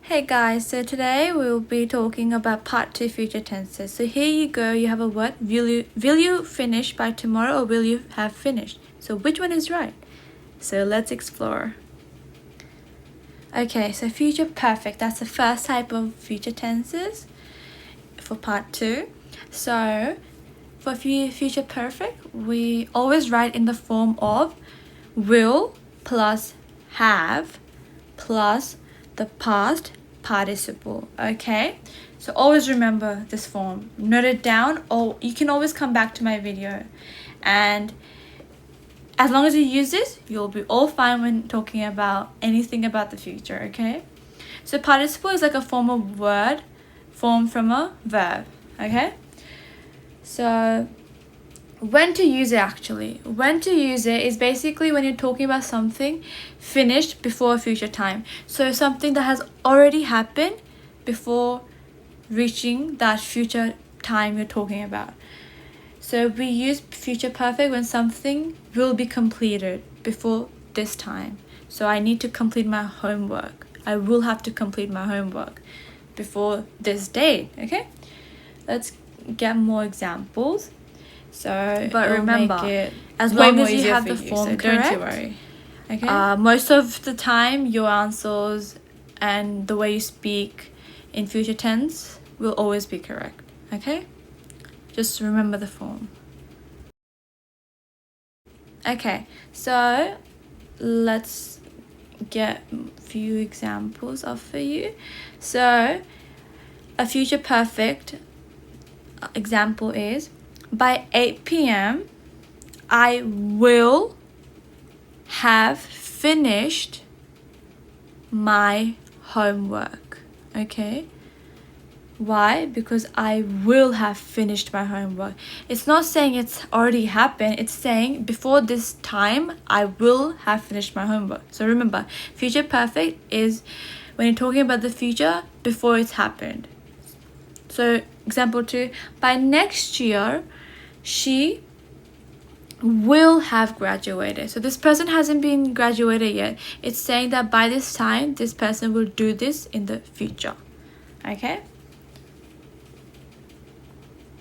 Hey guys, so today we'll be talking about part 2 future tenses. So here you go, you have a word, will you finish by tomorrow or will you have finished? So which one is right? So let's explore. Okay, so future perfect, that's the first type of future tenses for part 2. So for future perfect, we always write in the form of will plus have plus the past participle. Okay, so always remember this form, note it down, or you can always come back to my video, and as long as you use this, you'll be all fine when talking about anything about the future. Okay, so participle is like a form of word formed from a verb. Okay, so when to use it is basically when you're talking about something finished before a future time. So something that has already happened before reaching that future time you're talking about. So we use future perfect when something will be completed before this time. So I need to complete my homework. I will have to complete my homework before this date. Okay, let's get more examples. So, but remember, as long as you have the form correct, don't you worry. Okay. Most of the time, your answers and the way you speak in future tense will always be correct. Okay. Just remember the form. Okay. So let's get a few examples up for you. So a future perfect example is, by 8 p.m. I will have finished my homework. Okay, why? Because I will have finished my homework. It's not saying it's already happened, it's saying before this time I will have finished my homework. So remember, future perfect is when you're talking about the future before it's happened. So example 2, by next year she will have graduated. So this person hasn't been graduated yet. It's saying that by this time this person will do this in the future. Okay,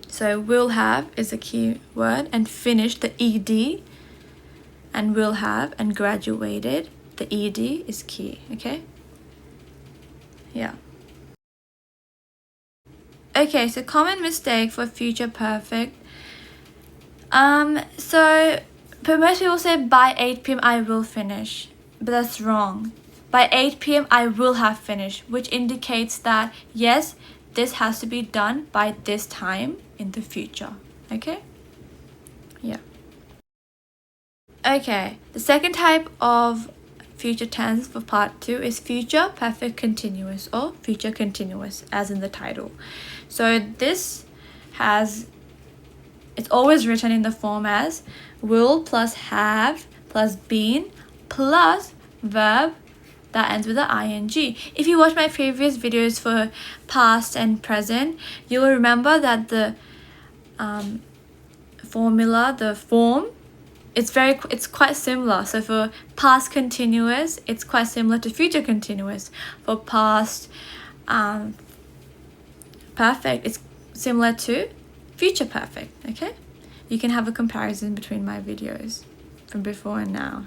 so will have is a key word, and finish, the ed, and will have, and graduated, the ed is key. Okay, yeah. Okay, so common mistake for future perfect. So but most people say by 8 p.m. I will finish, but that's wrong. By 8 p.m. I will have finished, which indicates that yes, this has to be done by this time in the future. Okay? Yeah. Okay, the second type of future tense for part 2 is future perfect continuous, or future continuous, as in the title. So this has, it's always written in the form as will plus have plus been plus verb that ends with the ing. If you watch my previous videos for past and present, you will remember that the formula, the form, it's quite similar. So for past continuous, it's quite similar to future continuous. For past perfect, it's similar to future perfect. Okay, you can have a comparison between my videos from before and now.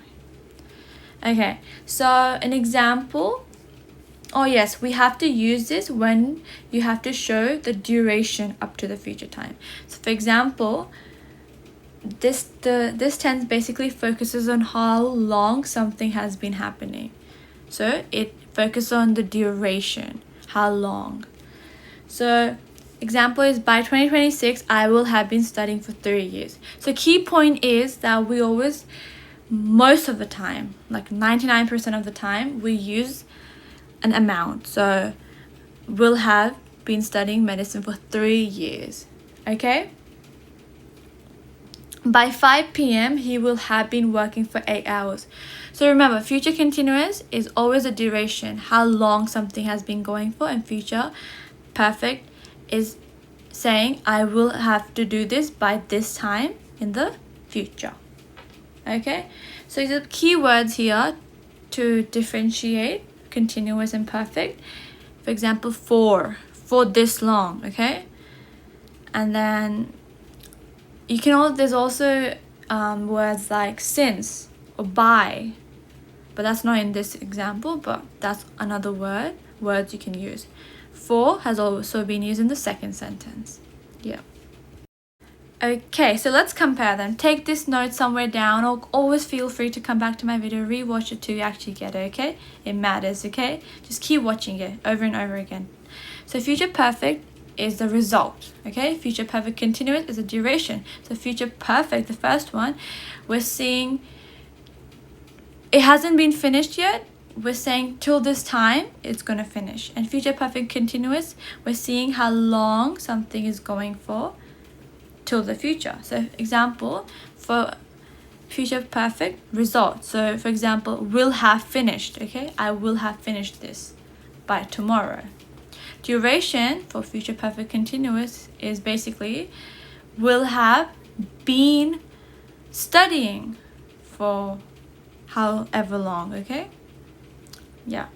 Okay, so an example, oh yes, we have to use this when you have to show the duration up to the future time. So for example, this tense basically focuses on how long something has been happening. So it focuses on the duration, how long. So example is, by 2026 I will have been studying for 3 years. So key point is that we always, most of the time, like 99% of the time, we use an amount. So will have been studying medicine for 3 years. Okay, by 5 p.m. he will have been working for 8 hours. So remember, future continuous is always a duration, how long something has been going for, and future perfect is saying I will have to do this by this time in the future. Okay, so the key words here to differentiate continuous and perfect For example, for this long, okay? And then you can there's also words like since or by, but that's not in this example, but that's another words you can use. For has also been used in the second sentence. Yeah. Okay, so let's compare them. Take this note somewhere down, or always feel free to come back to my video, rewatch it till you actually get it, okay? It matters, okay? Just keep watching it over and over again. So future perfect is the result, okay? Future perfect continuous is the duration. So future perfect, the first one, we're seeing it hasn't been finished yet. We're saying till this time it's gonna finish. And future perfect continuous, we're seeing how long something is going for till the future. So example, for future perfect, result. So for example, will have finished, okay? I will have finished this by tomorrow. Duration for future perfect continuous is basically will have been studying for however long, okay? Yeah.